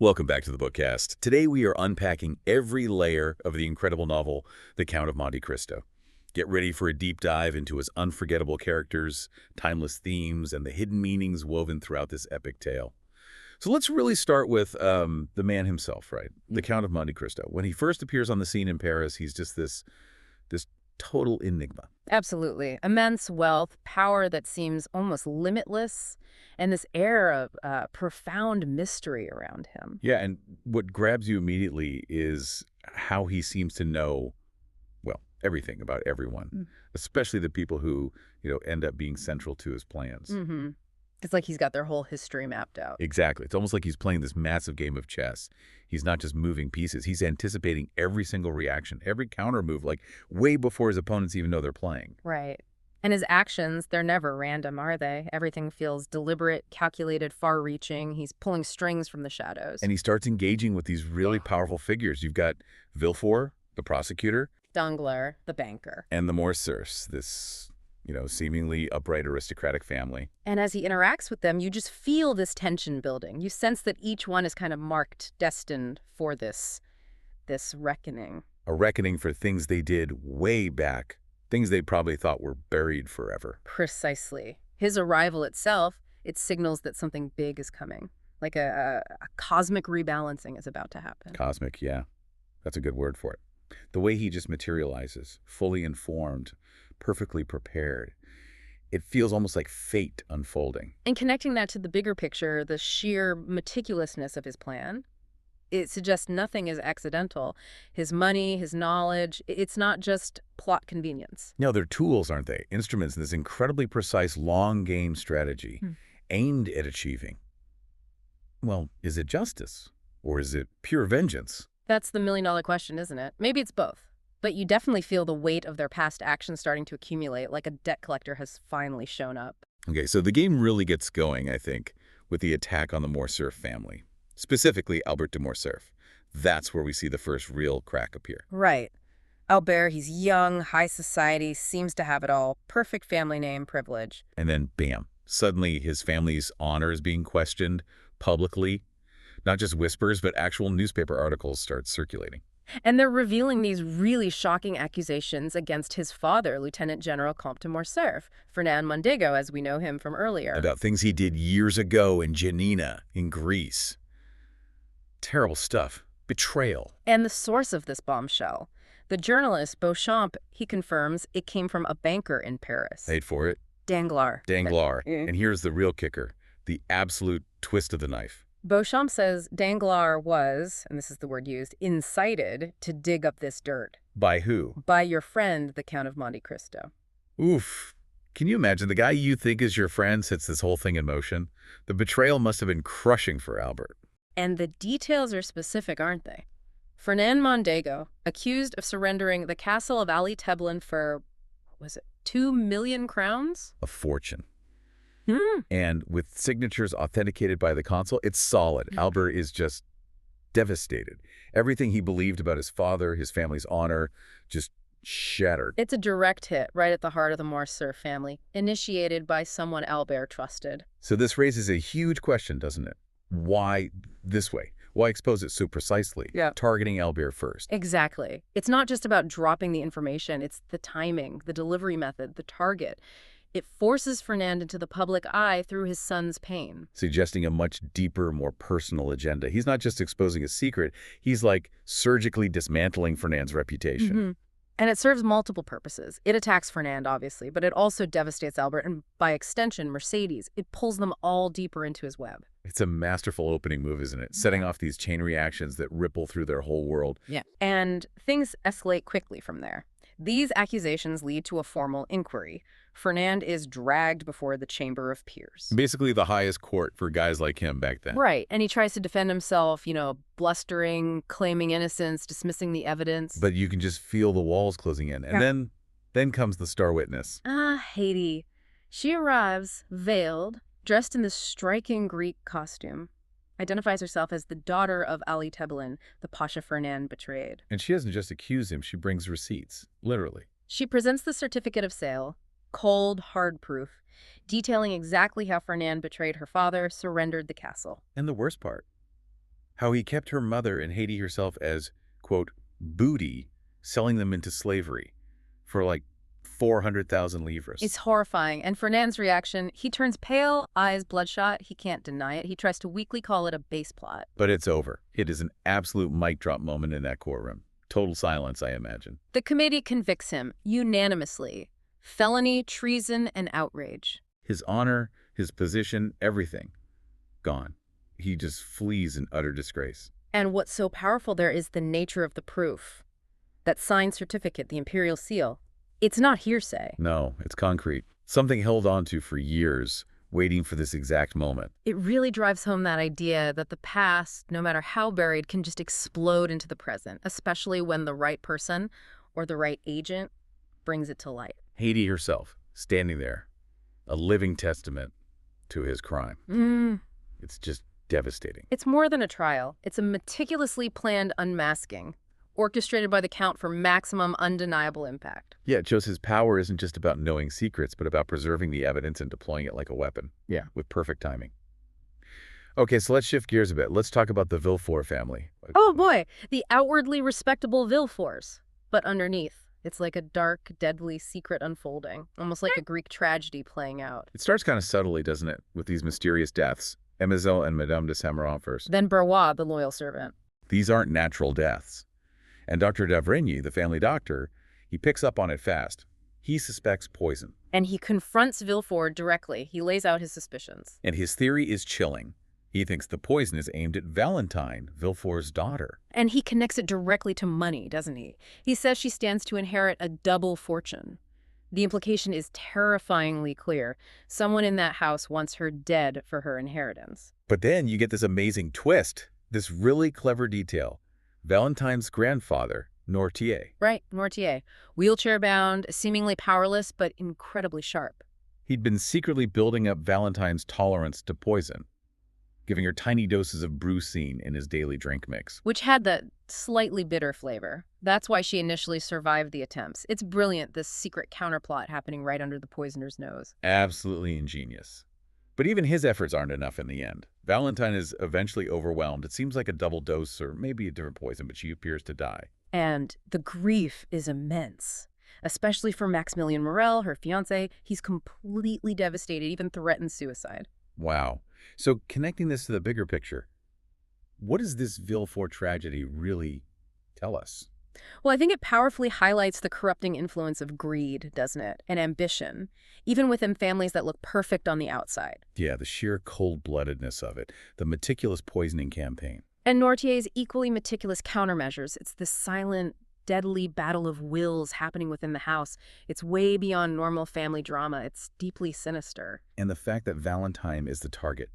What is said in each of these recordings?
Welcome back to the BookCast. Today we are unpacking every layer of the incredible novel, The Count of Monte Cristo. Get ready for a deep dive into his unforgettable characters, timeless themes, and the hidden meanings woven throughout this epic tale. So let's really start with the man himself, right? The Count of Monte Cristo. When he first appears on the scene in Paris, he's just this total enigma. Absolutely. Immense wealth, power that seems almost limitless, and this air of profound mystery around him. Yeah, and what grabs you immediately is how he seems to know, well, everything about everyone, especially the people who, end up being central to his plans. Mm-hmm. It's like he's got their whole history mapped out. Exactly. It's almost like he's playing this massive game of chess. He's not just moving pieces. He's anticipating every single reaction, every counter move, like way before his opponents even know they're playing. Right. And his actions, they're never random, are they? Everything feels deliberate, calculated, far-reaching. He's pulling strings from the shadows. And he starts engaging with these really powerful figures. You've got Villefort, the prosecutor. Danglars, the banker. And the Morcerfs, this seemingly upright aristocratic family. And as he interacts with them, you just feel this tension building. You sense that each one is kind of marked, destined for this reckoning. A reckoning for things they did way back, things they probably thought were buried forever. Precisely. His arrival itself, it signals that something big is coming, like a cosmic rebalancing is about to happen. Cosmic, yeah. That's a good word for it. The way he just materializes, fully informed, perfectly prepared. It feels almost like fate unfolding. And connecting that to the bigger picture, the sheer meticulousness of his plan, it suggests nothing is accidental. His money, his knowledge, it's not just plot convenience. No, they're tools, aren't they? Instruments in this incredibly precise long-game strategy aimed at achieving, well, is it justice? Or is it pure vengeance? That's the million-dollar question, isn't it? Maybe it's both. But you definitely feel the weight of their past actions starting to accumulate, like a debt collector has finally shown up. Okay, so the game really gets going, I think, with the attack on the Morcerf family, specifically Albert de Morcerf. That's where we see the first real crack appear. Right. Albert, he's young, high society, seems to have it all. Perfect family name, privilege. And then, bam, suddenly his family's honor is being questioned publicly. Not just whispers, but actual newspaper articles start circulating. And they're revealing these really shocking accusations against his father, Lieutenant General Comte de Morcerf, Fernand Mondego, as we know him from earlier. About things he did years ago in Janina, in Greece. Terrible stuff. Betrayal. And the source of this bombshell. The journalist, Beauchamp, he confirms it came from a banker in Paris. Paid for it. Danglars. Danglars. And here's the real kicker, the absolute twist of the knife. Beauchamp says Danglars was, and this is the word used, incited to dig up this dirt. By who? By your friend, the Count of Monte Cristo. Oof. Can you imagine? The guy you think is your friend sets this whole thing in motion. The betrayal must have been crushing for Albert. And the details are specific, aren't they? Fernand Mondego, accused of surrendering the castle of Ali-Teblin for, was it 2 million crowns? A fortune. And with signatures authenticated by the consul, it's solid. Albert is just devastated. Everything he believed about his father, his family's honor, just shattered. It's a direct hit right at the heart of the Morcerf family, initiated by someone Albert trusted. So this raises a huge question, doesn't it? Why this way? Why expose it so precisely? Yeah. Targeting Albert first. Exactly. It's not just about dropping the information. It's the timing, the delivery method, the target. It forces Fernand into the public eye through his son's pain. Suggesting a much deeper, more personal agenda. He's not just exposing a secret. He's like surgically dismantling Fernand's reputation. And it serves multiple purposes. It attacks Fernand, obviously, but it also devastates Albert and, by extension, Mercedes. It pulls them all deeper into his web. It's a masterful opening move, isn't it? Setting off these chain reactions that ripple through their whole world. Yeah. And things escalate quickly from there. These accusations lead to a formal inquiry. Fernand is dragged before the Chamber of Peers. Basically the highest court for guys like him back then. Right, and he tries to defend himself, blustering, claiming innocence, dismissing the evidence. But you can just feel the walls closing in. And then comes the star witness. Haiti. She arrives, veiled, dressed in this striking Greek costume. Identifies herself as the daughter of Ali-Teblin, the Pasha Fernand betrayed. And she doesn't just accuse him, she brings receipts, literally. She presents the certificate of sale, cold, hard proof, detailing exactly how Fernand betrayed her father, surrendered the castle. And the worst part, How he kept her mother and Haiti herself as, quote, booty, selling them into slavery for like 400,000 livres. It's horrifying. And Fernand's reaction, he turns pale, eyes bloodshot. He can't deny it. He tries to weakly call it a base plot. But it's over. It is an absolute mic drop moment in that courtroom. Total silence, I imagine. The committee convicts him unanimously. Felony, treason, and outrage. His honor, his position, everything. Gone. He just flees in utter disgrace. And what's so powerful there is the nature of the proof. That signed certificate, the imperial seal. It's not hearsay. No, it's concrete. Something held on to for years, waiting for this exact moment. It really drives home that idea that the past, no matter how buried, can just explode into the present, especially when the right person or the right agent brings it to light. Haiti herself, standing there, a living testament to his crime. It's just devastating. It's more than a trial. It's a meticulously planned unmasking, orchestrated by the Count for maximum undeniable impact. Yeah, it shows his power isn't just about knowing secrets, but about preserving the evidence and deploying it like a weapon. Yeah. With perfect timing. Okay, so let's shift gears a bit. Let's talk about the Villefort family. Oh boy, the outwardly respectable Villeforts. But underneath, it's like a dark, deadly secret unfolding, almost like a Greek tragedy playing out. It starts kind of subtly, doesn't it, with these mysterious deaths. Emisel and Madame de Saint-Méran first. Then Berrois, the loyal servant. These aren't natural deaths. And Dr. d'Avrigny, the family doctor, he picks up on it fast. He suspects poison. And he confronts Villefort directly. He lays out his suspicions. And his theory is chilling. He thinks the poison is aimed at Valentine, Villefort's daughter. And he connects it directly to money, doesn't he? He says she stands to inherit a double fortune. The implication is terrifyingly clear. Someone in that house wants her dead for her inheritance. But then you get this amazing twist, this really clever detail. Valentine's grandfather, Nortier. Right, Nortier. Wheelchair-bound, seemingly powerless, but incredibly sharp. He'd been secretly building up Valentine's tolerance to poison, giving her tiny doses of brucine in his daily drink mix. Which had that slightly bitter flavor. That's why she initially survived the attempts. It's brilliant, this secret counterplot happening right under the poisoner's nose. Absolutely ingenious. But even his efforts aren't enough in the end. Valentine is eventually overwhelmed. It seems like a double dose or maybe a different poison, but she appears to die. And the grief is immense, especially for Maximilien Morel, her fiancé. He's completely devastated, even threatens suicide. Wow. So connecting this to the bigger picture, what does this Villefort tragedy really tell us? Well, I think it powerfully highlights the corrupting influence of greed, doesn't it? And ambition, even within families that look perfect on the outside. Yeah, the sheer cold-bloodedness of it, the meticulous poisoning campaign. And Nortier's equally meticulous countermeasures. It's this silent, deadly battle of wills happening within the house. It's way beyond normal family drama. It's deeply sinister. And the fact that Valentine is the target.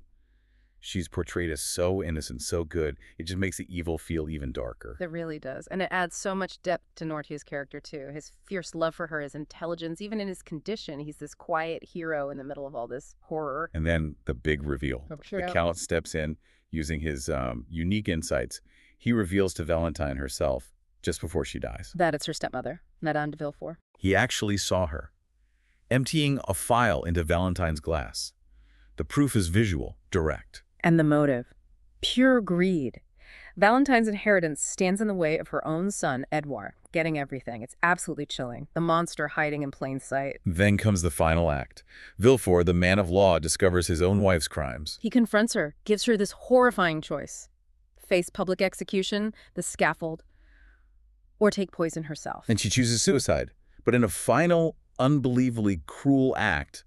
She's portrayed as so innocent, so good, it just makes the evil feel even darker. It really does. And it adds so much depth to Nortier's character, too. His fierce love for her, his intelligence, even in his condition. He's this quiet hero in the middle of all this horror. And then the big reveal. Oh, sure. The Count steps in using his unique insights. He reveals to Valentine herself just before she dies that it's her stepmother, Madame de Villefort. He actually saw her, emptying a phial into Valentine's glass. The proof is visual, direct. And the motive. Pure greed. Valentine's inheritance stands in the way of her own son, Edouard, getting everything. It's absolutely chilling. The monster hiding in plain sight. Then comes the final act. Villefort, the man of law, discovers his own wife's crimes. He confronts her, gives her this horrifying choice. Face public execution, the scaffold, or take poison herself. And she chooses suicide. But in a final, unbelievably cruel act,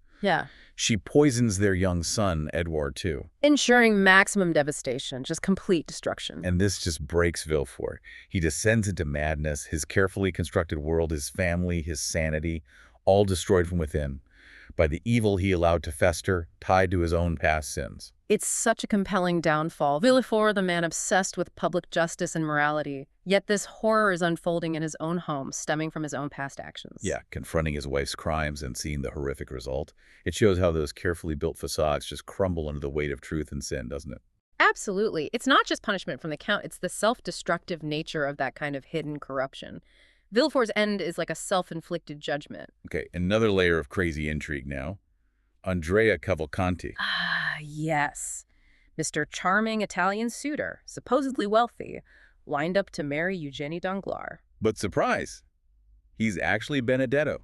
she poisons their young son, Edouard, too. Ensuring maximum devastation, just complete destruction. And this just breaks Villefort. He descends into madness, his carefully constructed world, his family, his sanity, all destroyed from within by the evil he allowed to fester, tied to his own past sins. It's such a compelling downfall. Villefort, the man obsessed with public justice and morality, yet this horror is unfolding in his own home, stemming from his own past actions. Yeah, confronting his wife's crimes and seeing the horrific result. It shows how those carefully built facades just crumble under the weight of truth and sin, doesn't it? Absolutely. It's not just punishment from the Count, it's the self-destructive nature of that kind of hidden corruption. Villefort's end is like a self-inflicted judgment. Okay, another layer of crazy intrigue now. Andrea Cavalcanti. Ah, yes. Mr. Charming Italian suitor, supposedly wealthy, lined up to marry Eugenie Danglars. But surprise, he's actually Benedetto,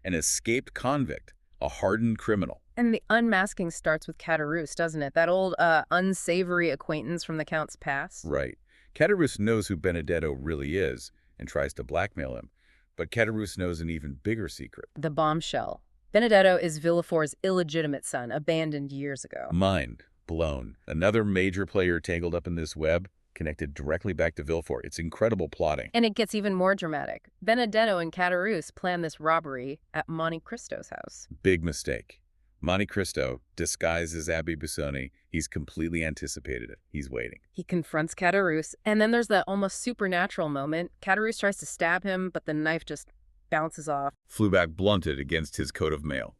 an escaped convict, a hardened criminal. And the unmasking starts with Caderousse, doesn't it? That old, unsavory acquaintance from the Count's past. Right. Caderousse knows who Benedetto really is and tries to blackmail him. But Caderousse knows an even bigger secret. The bombshell. Benedetto is Villefort's illegitimate son, abandoned years ago. Mind blown. Another major player tangled up in this web, connected directly back to Villefort. It's incredible plotting. And it gets even more dramatic. Benedetto and Caderousse plan this robbery at Monte Cristo's house. Big mistake. Monte Cristo, disguised as Abbe Busoni, he's completely anticipated it. He's waiting. He confronts Caderousse, and then there's that almost supernatural moment. Caderousse tries to stab him, but the knife just bounces off. Flew back blunted against his coat of mail.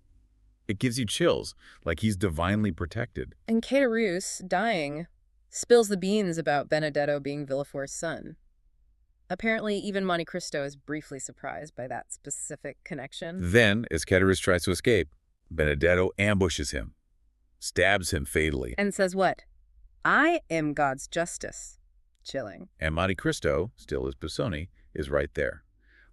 It gives you chills, like he's divinely protected. And Caderousse, dying, spills the beans about Benedetto being Villefort's son. Apparently, even Monte Cristo is briefly surprised by that specific connection. Then, as Caderousse tries to escape, Benedetto ambushes him, stabs him fatally. And says what? I am God's justice. Chilling. And Monte Cristo, still as Busoni, is right there.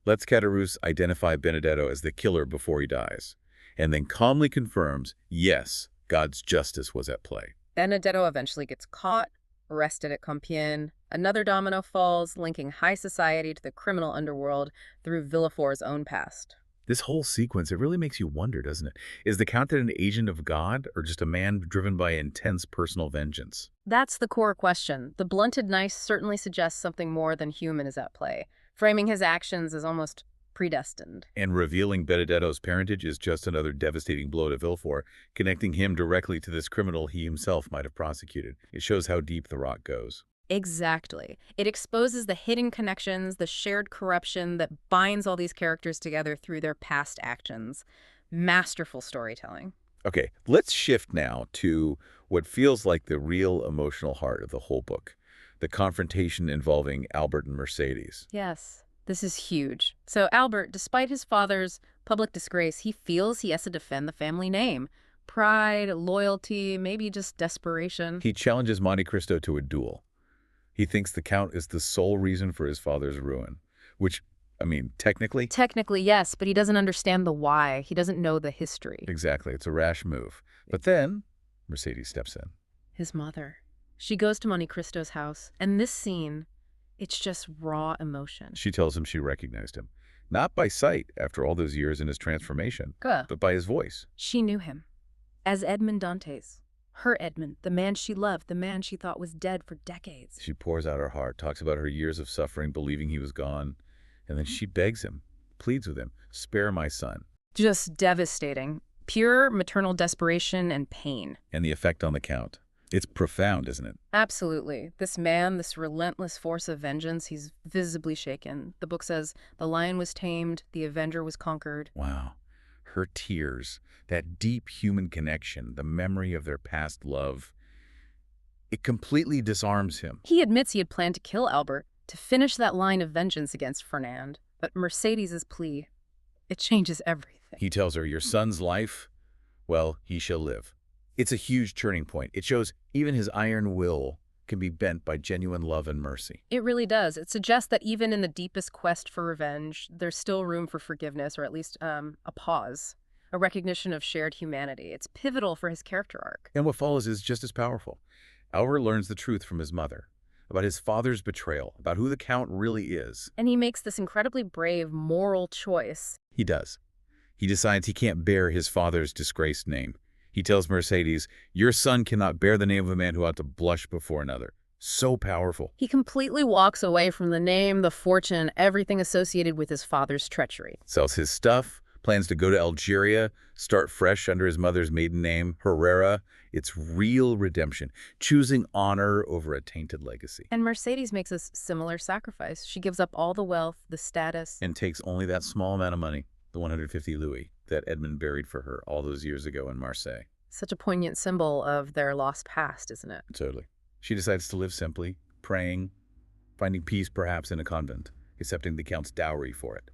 Lets Caderousse identify Benedetto as the killer before he dies, and then calmly confirms, yes, God's justice was at play. Benedetto eventually gets caught, arrested at Compiègne. Another domino falls, linking high society to the criminal underworld through Villefort's own past. This whole sequence, it really makes you wonder, doesn't it? Is the Count an agent of God or just a man driven by intense personal vengeance? That's the core question. The blunted knife certainly suggests something more than human is at play, framing his actions as almost predestined. And revealing Benedetto's parentage is just another devastating blow to Villefort, connecting him directly to this criminal he himself might have prosecuted. It shows how deep the rot goes. Exactly. It exposes the hidden connections, the shared corruption that binds all these characters together through their past actions. Masterful storytelling. Okay, let's shift now to what feels like the real emotional heart of the whole book, the confrontation involving Albert and Mercedes. Yes, this is huge. So Albert, despite his father's public disgrace, he feels he has to defend the family name. Pride, loyalty, maybe just desperation. He challenges Monte Cristo to a duel. He thinks the Count is the sole reason for his father's ruin, which, I mean, technically... Technically, yes, but he doesn't understand the why. He doesn't know the history. Exactly. It's a rash move. But then, Mercedes steps in. His mother. She goes to Monte Cristo's house, and this scene, it's just raw emotion. She tells him she recognized him. Not by sight, after all those years in his transformation, but by his voice. She knew him as Edmond Dantes. Her Edmund, the man she loved, the man she thought was dead for decades. She pours out her heart, talks about her years of suffering, believing he was gone, and then she begs him, pleads with him, spare my son. Just devastating. Pure maternal desperation and pain. And the effect on the Count. It's profound, isn't it? Absolutely. This man, this relentless force of vengeance, he's visibly shaken. The book says, the lion was tamed, the avenger was conquered. Wow. Her tears, that deep human connection, the memory of their past love, it completely disarms him. He admits he had planned to kill Albert, to finish that line of vengeance against Fernand. But Mercedes' plea, it changes everything. He tells her, your son's life, well, he shall live. It's a huge turning point. It shows even his iron will can be bent by genuine love and mercy. It really does. It suggests that even in the deepest quest for revenge, there's still room for forgiveness, or at least a pause, a recognition of shared humanity. It's pivotal for his character arc. And what follows is just as powerful. Albert learns the truth from his mother, about his father's betrayal, about who the Count really is. And he makes this incredibly brave, moral choice. He does. He decides he can't bear his father's disgraced name. He tells Mercedes, your son cannot bear the name of a man who ought to blush before another. So powerful. He completely walks away from the name, the fortune, everything associated with his father's treachery. Sells his stuff, plans to go to Algeria, start fresh under his mother's maiden name, Herrera. It's real redemption, choosing honor over a tainted legacy. And Mercedes makes a similar sacrifice. She gives up all the wealth, the status. And takes only that small amount of money, the 150 louis, that Edmond buried for her all those years ago in Marseille. Such a poignant symbol of their lost past, isn't it? Totally. She decides to live simply, praying, finding peace perhaps in a convent, accepting the Count's dowry for it.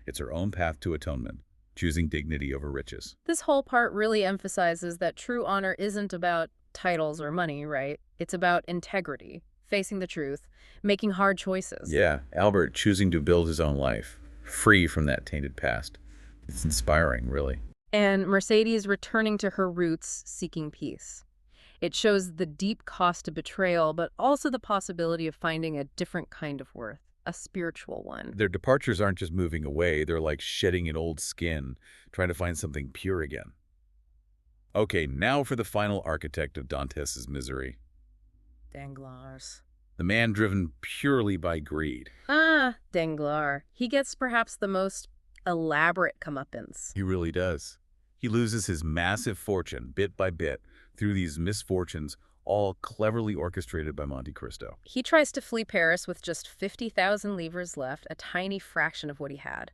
It's her own path to atonement, choosing dignity over riches. This whole part really emphasizes that true honor isn't about titles or money, right? It's about integrity, facing the truth, making hard choices. Yeah, Albert choosing to build his own life, free from that tainted past. It's inspiring, really. And Mercedes returning to her roots, seeking peace. It shows the deep cost of betrayal, but also the possibility of finding a different kind of worth, a spiritual one. Their departures aren't just moving away, they're like shedding an old skin, trying to find something pure again. Okay, now for the final architect of Dantes's misery. Danglars. The man driven purely by greed. Ah, Danglars. He gets perhaps the most elaborate comeuppance. He really does. He loses his massive fortune bit by bit through these misfortunes, all cleverly orchestrated by Monte Cristo. He tries to flee Paris with just 50,000 livres left, a tiny fraction of what he had.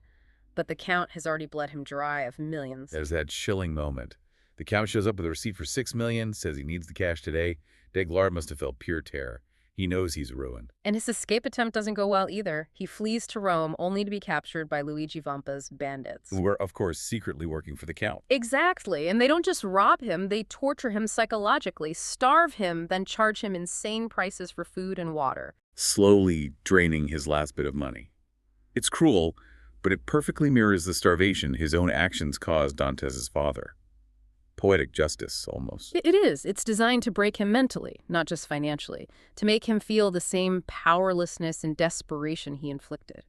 But the Count has already bled him dry of millions. There's that chilling moment. The Count shows up with a receipt for $6 million, says he needs the cash today. Danglars must have felt pure terror. He knows he's ruined. And his escape attempt doesn't go well either. He flees to Rome only to be captured by Luigi Vampa's bandits. Who were, of course, secretly working for the Count. Exactly. And they don't just rob him, they torture him psychologically, starve him, then charge him insane prices for food and water. Slowly draining his last bit of money. It's cruel, but it perfectly mirrors the starvation his own actions caused Dantes's father. Poetic justice, almost. It is. It's designed to break him mentally, not just financially, to make him feel the same powerlessness and desperation he inflicted.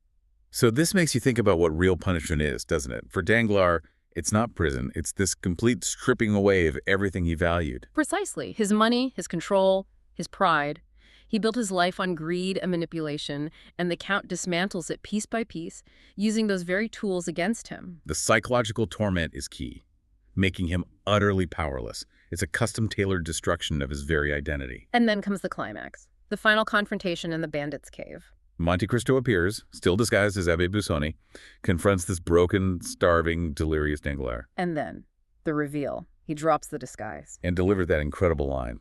So this makes you think about what real punishment is, doesn't it? For Danglars, it's not prison. It's this complete stripping away of everything he valued. Precisely. His money, his control, his pride. He built his life on greed and manipulation, and the Count dismantles it piece by piece, using those very tools against him. The psychological torment is key, making him utterly powerless. It's a custom-tailored destruction of his very identity. And then comes the climax, the final confrontation in the bandits' cave. Monte Cristo appears, still disguised as Abbé Busoni, confronts this broken, starving, delirious Danglars. And then, the reveal. He drops the disguise. And delivered that incredible line.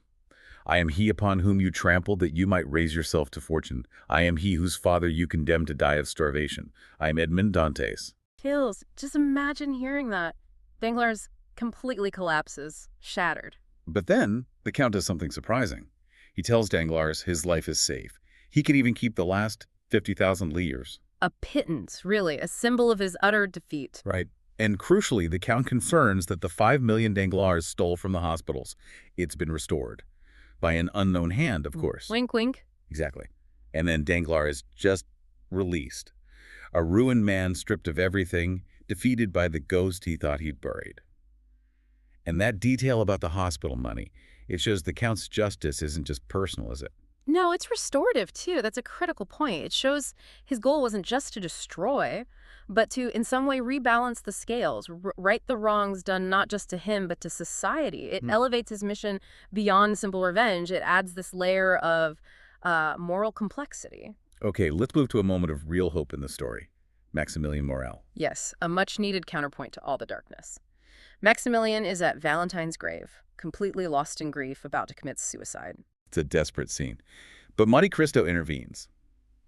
I am he upon whom you trampled that you might raise yourself to fortune. I am he whose father you condemned to die of starvation. I am Edmond Dantes. Kills. Just imagine hearing that. Danglars completely collapses, shattered. But then, the Count does something surprising. He tells Danglars his life is safe. He can even keep the last 50,000 livres. A pittance, really, a symbol of his utter defeat. Right. And crucially, the Count confirms that the 5 million Danglars stole from the hospitals. It's been restored. By an unknown hand, of course. Wink, wink. Exactly. And then Danglars is just released. A ruined man stripped of everything, defeated by the ghost he thought he'd buried. And that detail about the hospital money, it shows the Count's justice isn't just personal, is it? No, it's restorative, too. That's a critical point. It shows his goal wasn't just to destroy, but to, in some way, rebalance the scales, right the wrongs done not just to him, but to society. It elevates his mission beyond simple revenge. It adds this layer of moral complexity. Okay, let's move to a moment of real hope in the story. Maximilien Morel. Yes, a much-needed counterpoint to all the darkness. Maximilien is at Valentine's grave, completely lost in grief, about to commit suicide. It's a desperate scene. But Monte Cristo intervenes.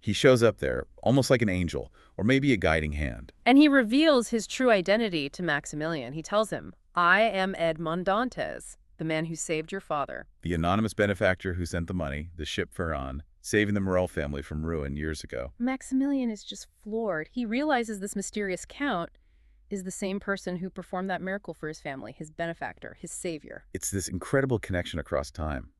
He shows up there, almost like an angel, or maybe a guiding hand. And he reveals his true identity to Maximilien. He tells him, I am Edmond Dantes, the man who saved your father. The anonymous benefactor who sent the money, the ship Pharaon, saving the Morel family from ruin years ago. Maximilien is just floored. He realizes this mysterious Count is the same person who performed that miracle for his family, his benefactor, his savior. It's this incredible connection across time.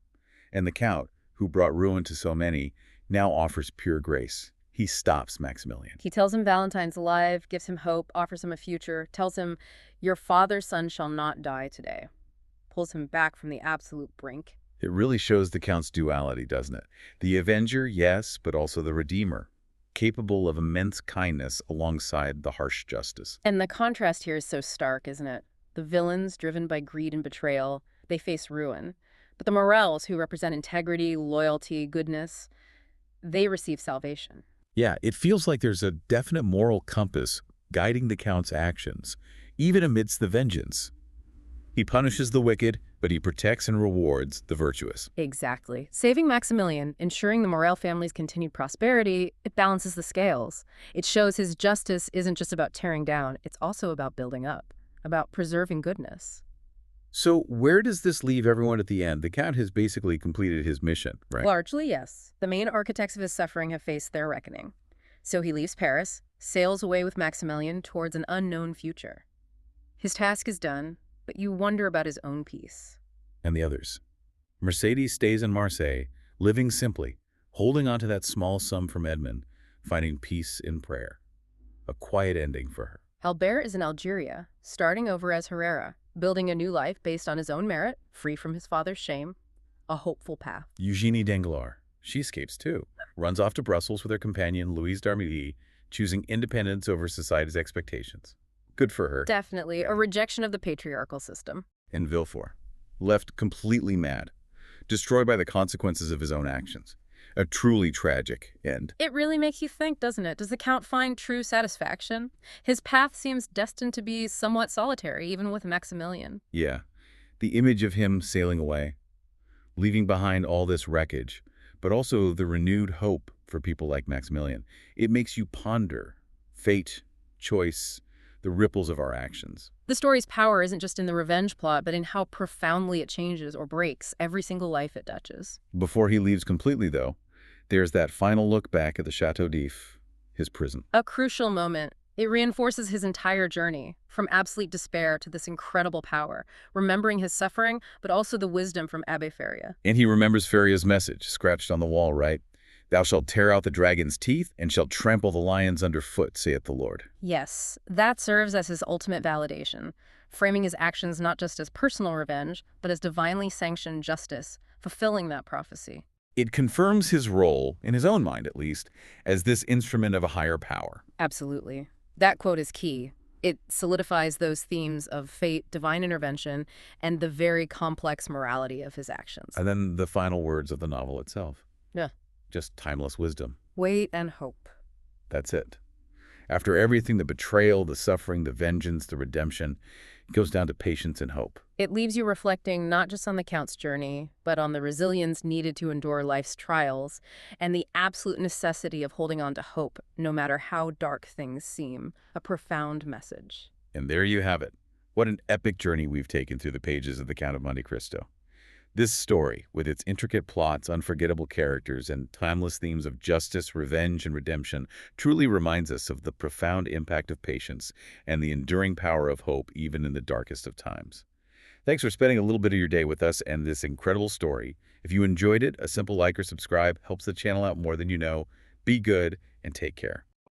And the Count, who brought ruin to so many, now offers pure grace. He stops Maximilien. He tells him Valentine's alive, gives him hope, offers him a future, tells him, your father's son shall not die today. Pulls him back from the absolute brink. It really shows the Count's duality, doesn't it? The avenger, yes, but also the redeemer, capable of immense kindness alongside the harsh justice. And the contrast here is so stark, isn't it? The villains, driven by greed and betrayal, they face ruin. But the Morels, who represent integrity, loyalty, goodness, they receive salvation. Yeah, it feels like there's a definite moral compass guiding the Count's actions, even amidst the vengeance. He punishes the wicked, but he protects and rewards the virtuous. Exactly. Saving Maximilien, ensuring the Morel family's continued prosperity, it balances the scales. It shows his justice isn't just about tearing down, it's also about building up, about preserving goodness. So where does this leave everyone at the end? The Count has basically completed his mission, right? Largely, yes. The main architects of his suffering have faced their reckoning. So he leaves Paris, sails away with Maximilian towards an unknown future. His task is done, but you wonder about his own peace. And the others. Mercedes stays in Marseille, living simply, holding on to that small sum from Edmund, finding peace in prayer. A quiet ending for her. Albert is in Algeria, starting over as Herrera, building a new life based on his own merit, free from his father's shame. A hopeful path. Eugénie Danglars. She escapes too. Runs off to Brussels with her companion Louise d'Armilly, choosing independence over society's expectations. Good for her. Definitely a rejection of the patriarchal system. And Villefort, left completely mad, destroyed by the consequences of his own actions. A truly tragic end. It really makes you think, doesn't it? Does the Count find true satisfaction? His path seems destined to be somewhat solitary, even with Maximilian. Yeah, the image of him sailing away, leaving behind all this wreckage, but also the renewed hope for people like Maximilian. It makes you ponder fate, choice, the ripples of our actions. The story's power isn't just in the revenge plot, but in how profoundly it changes or breaks every single life it touches. Before he leaves completely, though, there's that final look back at the Chateau d'If, his prison. A crucial moment. It reinforces his entire journey, from absolute despair to this incredible power, remembering his suffering, but also the wisdom from Abbé Faria. And he remembers Faria's message, scratched on the wall, right? Thou shalt tear out the dragon's teeth, and shalt trample the lions underfoot, saith the Lord. Yes, that serves as his ultimate validation, framing his actions not just as personal revenge, but as divinely sanctioned justice, fulfilling that prophecy. It confirms his role, in his own mind at least, as this instrument of a higher power. Absolutely. That quote is key. It solidifies those themes of fate, divine intervention, and the very complex morality of his actions. And then the final words of the novel itself. Yeah. Just timeless wisdom. Wait and hope. That's it. After everything, the betrayal, the suffering, the vengeance, the redemption, it goes down to patience and hope. It leaves you reflecting not just on the Count's journey, but on the resilience needed to endure life's trials, and the absolute necessity of holding on to hope, no matter how dark things seem. A profound message. And there you have it. What an epic journey we've taken through the pages of The Count of Monte Cristo. This story, with its intricate plots, unforgettable characters, and timeless themes of justice, revenge, and redemption, truly reminds us of the profound impact of patience and the enduring power of hope even in the darkest of times. Thanks for spending a little bit of your day with us and this incredible story. If you enjoyed it, a simple like or subscribe helps the channel out more than you know. Be good and take care.